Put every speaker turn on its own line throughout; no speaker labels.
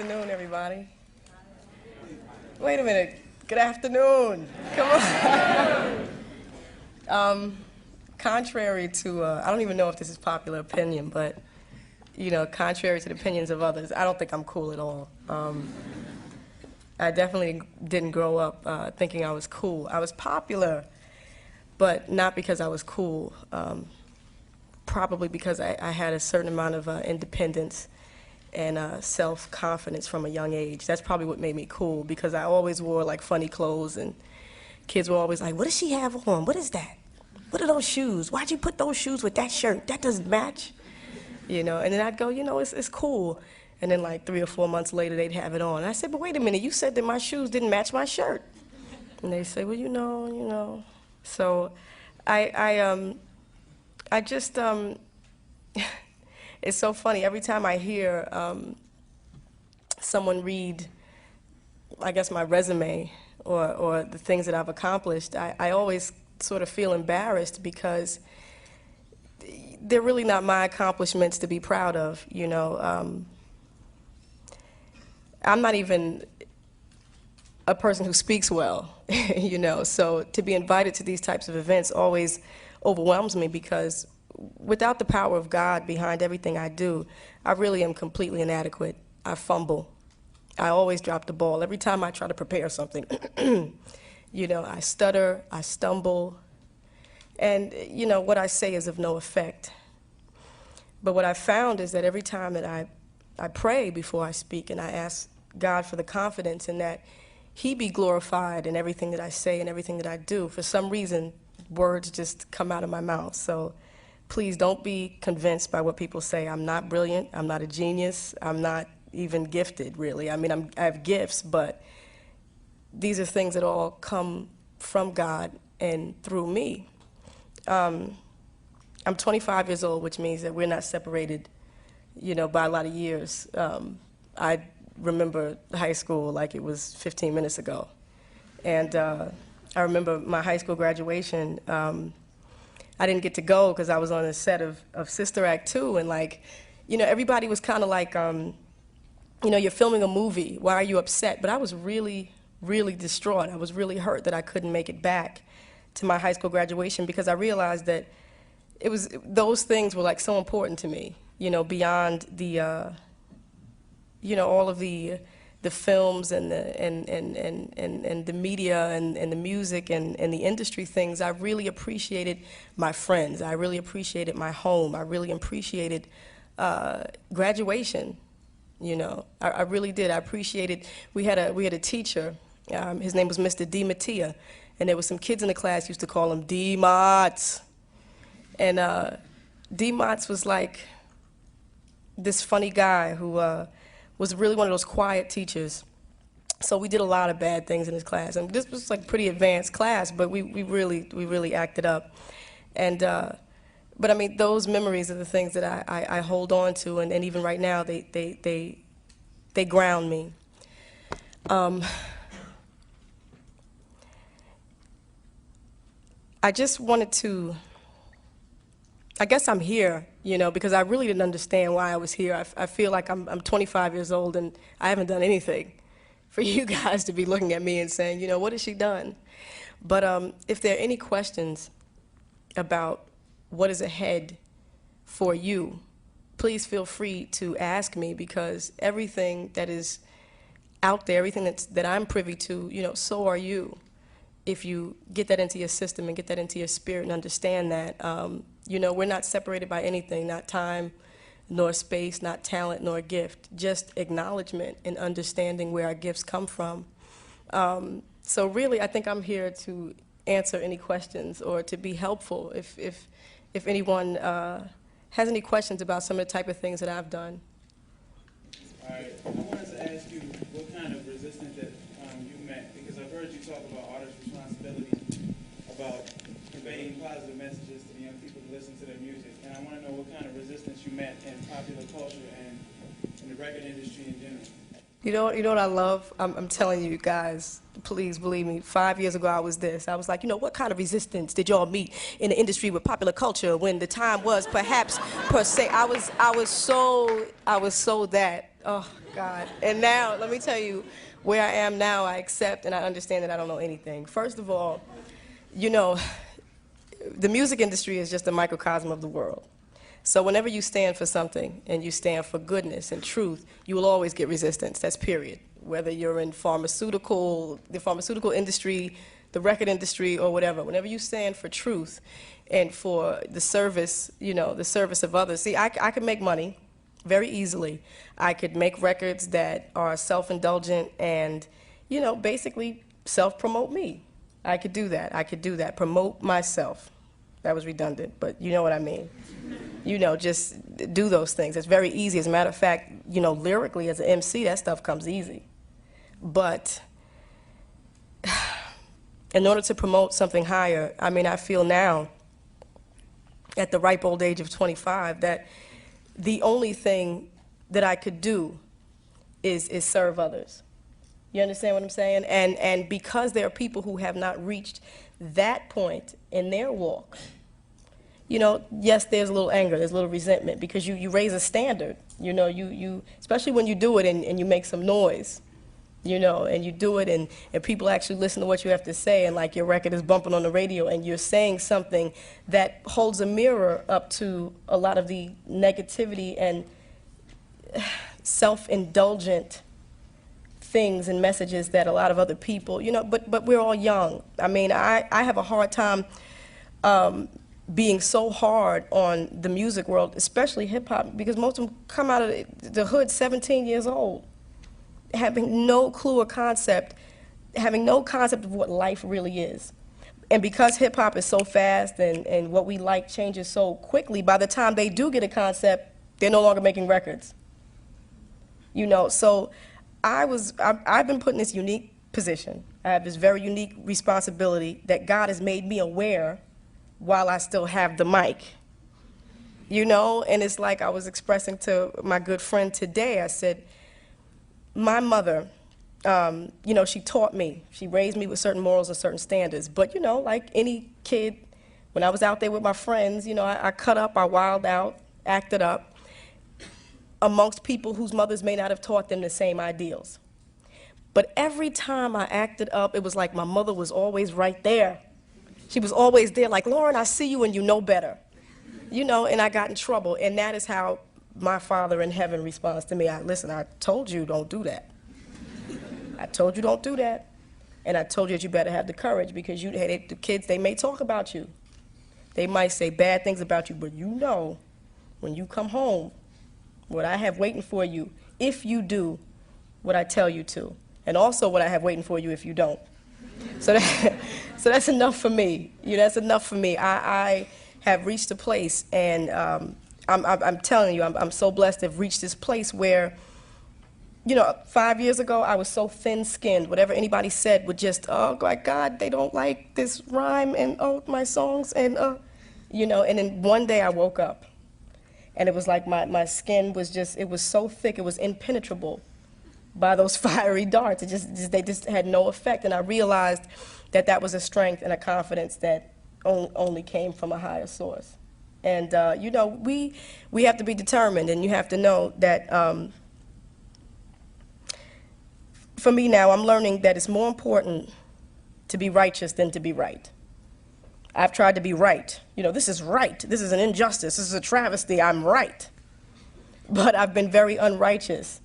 afternoon, everybody. Wait a minute. Good afternoon. Come on. Contrary to, I don't even know if this is popular opinion, but, you know, contrary to the opinions of others, I don't think I'm cool at all. I definitely didn't grow up thinking I was cool. I was popular, but not because I was cool. Probably because I had a certain amount of independence and self-confidence from a young age. That's probably what made me cool, because I always wore like funny clothes, and kids were always like, what does she have on? What is that? What are those shoes? Why'd you put those shoes with that shirt? That doesn't match. You know, and then I'd go, you know, it's cool. And then like 3 or 4 months later, they'd have it on. And I said, but wait a minute, you said that my shoes didn't match my shirt. And they say, well, you know. So I just, it's so funny. Every time I hear someone read, I guess, my resume or the things that I've accomplished, I always sort of feel embarrassed, because they're really not my accomplishments to be proud of, you know. I'm not even a person who speaks well, you know, so to be invited to these types of events always overwhelms me, because without the power of God behind everything I do, I really am completely inadequate. I fumble. I always drop the ball. Every time I try to prepare something, you know, I stutter, I stumble, and, you know, what I say is of no effect. But what I found is that every time that I pray before I speak, and I ask God for the confidence in that He be glorified in everything that I say and everything that I do, for some reason, words just come out of my mouth. So please don't be convinced by what people say. I'm not brilliant. I'm not a genius. I'm not even gifted, really. I mean, I have gifts, but these are things that all come from God and through me. I'm 25 years old, which means that we're not separated, you know, by a lot of years. I remember high school like it was 15 minutes ago. And I remember my high school graduation. I didn't get to go because I was on a set of Sister Act 2, and like, you know, everybody was kind of like, you know, you're filming a movie, why are you upset? But I was really, really distraught. I was really hurt that I couldn't make it back to my high school graduation, because I realized that those things were like so important to me, you know, beyond the, you know, all of the films and the media and the music and the industry things. I really appreciated my friends. I really appreciated my home. I really appreciated graduation. You know, I really did. I appreciated. We had a teacher. His name was Mr. D. Mattia, and there were some kids in the class who used to call him D. Motts. And D. Motts was like this funny guy who was really one of those quiet teachers. So we did a lot of bad things in his class. And this was like pretty advanced class, but we really acted up. And but I mean, those memories are the things that I hold on to, and even right now they ground me. I just wanted to, I guess I'm here, you know, because I really didn't understand why I was here. I feel like I'm 25 years old and I haven't done anything for you guys to be looking at me and saying, you know, what has she done? But if there are any questions about what is ahead for you, please feel free to ask me, because everything that is out there, everything that I'm privy to, you know, so are you. If you get that into your system and get that into your spirit and understand that, you know, we're not separated by anything, not time, nor space, not talent, nor gift, just acknowledgement and understanding where our gifts come from. So really, I think I'm here to answer any questions or to be helpful if anyone has any questions about some of the type of things that I've done.
All right, I wanted to ask you what kind of resistance that you met, because I've heard you talk about artist responsibility, about conveying positive messages to the young people to listen to their music, and I want to know what kind of resistance you met in popular culture and in the record industry in general.
You know what I love? I'm telling you guys, please believe me, 5 years ago I was this. I was like, you know, what kind of resistance did y'all meet in the industry with popular culture when the time was perhaps per se? I was so that. Oh, God. And now, let me tell you, where I am now, I accept and I understand that I don't know anything. First of all, you know, the music industry is just a microcosm of the world. So whenever you stand for something and you stand for goodness and truth, you will always get resistance. That's period. Whether you're in the pharmaceutical industry, the record industry, or whatever. Whenever you stand for truth and for the service, the service of others. See, I could make money very easily. I could make records that are self-indulgent and, basically self-promote me. I could do that. I could do that. Promote myself. That was redundant, but you know what I mean. Just do those things. It's very easy. As a matter of fact, lyrically as an MC, that stuff comes easy. But in order to promote something higher, I feel now, at the ripe old age of 25, that the only thing that I could do is serve others. You understand what I'm saying? And because there are people who have not reached that point in their walk, yes, there's a little anger, there's a little resentment, because you raise a standard, you especially when you do it and you make some noise, and you do it and people actually listen to what you have to say, and like your record is bumping on the radio and you're saying something that holds a mirror up to a lot of the negativity and self-indulgent things and messages that a lot of other people, but we're all young. I have a hard time being so hard on the music world, especially hip-hop, because most of them come out of the hood 17 years old, having no clue or concept, having no concept of what life really is. And because hip-hop is so fast and what we like changes so quickly, by the time they do get a concept, they're no longer making records. So I've been put in this unique position. I have this very unique responsibility that God has made me aware while I still have the mic. And it's like I was expressing to my good friend today. I said, my mother, she taught me. She raised me with certain morals and certain standards. But, like any kid, when I was out there with my friends, I cut up, I wilded out, acted up, amongst people whose mothers may not have taught them the same ideals. But every time I acted up, it was like my mother was always right there. She was always there, like, Lauryn, I see you and you know better. And I got in trouble. And that is how my Father in heaven responds to me. Listen, I told you don't do that. I told you don't do that. And I told you that you better have the courage, because the kids, they may talk about you. They might say bad things about you, but when you come home, what I have waiting for you if you do what I tell you to, and also what I have waiting for you if you don't. So that's enough for me. That's enough for me. I have reached a place, and I'm telling you, I'm so blessed to have reached this place where, 5 years ago, I was so thin-skinned. Whatever anybody said would just, oh, my God, they don't like this rhyme, and oh, my songs, and and then one day I woke up, and it was like my skin was it was so thick, it was impenetrable by those fiery darts. They just had no effect, and I realized that was a strength and a confidence that only came from a higher source. And we have to be determined, and you have to know that for me now, I'm learning that it's more important to be righteous than to be right. I've tried to be right. This is right. This is an injustice. This is a travesty. I'm right. But I've been very unrighteous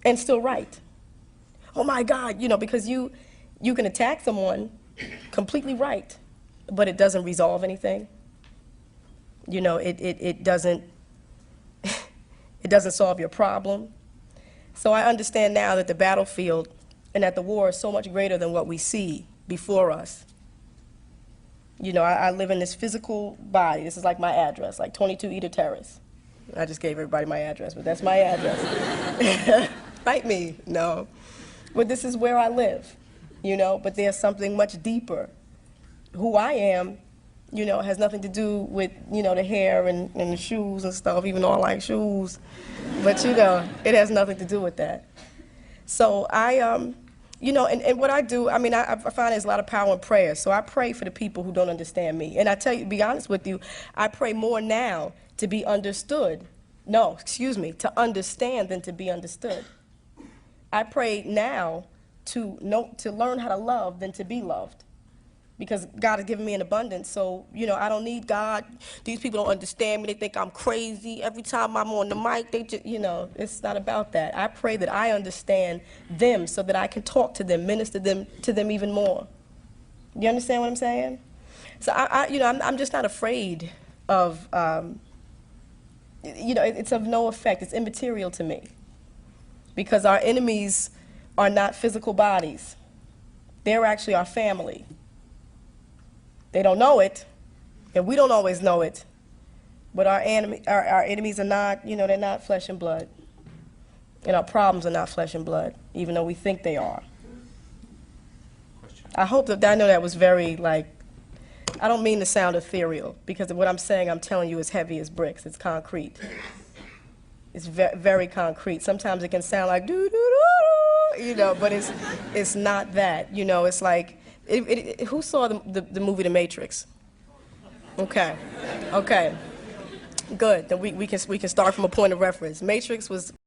and still right. Oh my God, because you can attack someone completely right, but it doesn't resolve anything. It doesn't it doesn't solve your problem. So I understand now that the battlefield and that the war is so much greater than what we see before us. I live in this physical body. This is like my address, like 22 Eder Terrace. I just gave everybody my address, but that's my address. Fight me, no. But this is where I live, but there's something much deeper. Who I am, has nothing to do with, the hair and the shoes and stuff, even though I like shoes. But, it has nothing to do with that. So and what I do, I find there's a lot of power in prayer. So I pray for the people who don't understand me. And I tell you, to be honest with you, I pray more now to be understood No, excuse me, to understand than to be understood. I pray now to learn how to love than to be loved. Because God has given me an abundance, so, I don't need God. These people don't understand me. They think I'm crazy. Every time I'm on the mic, they just, it's not about that. I pray that I understand them so that I can talk to them, minister to them even more. You understand what I'm saying? So I'm just not afraid of, it's of no effect. It's immaterial to me. Because our enemies are not physical bodies. They're actually our family. They don't know it, and we don't always know it, but our enemies are not, they're not flesh and blood. And our problems are not flesh and blood, even though we think they are. I hope I know that was very, I don't mean to sound ethereal, because what I'm saying, I'm telling you, is heavy as bricks. It's concrete. It's very concrete. Sometimes it can sound like doo-doo-doo, but it's not that. It's like, who saw the movie The Matrix? Okay, good. Then we can start from a point of reference. Matrix was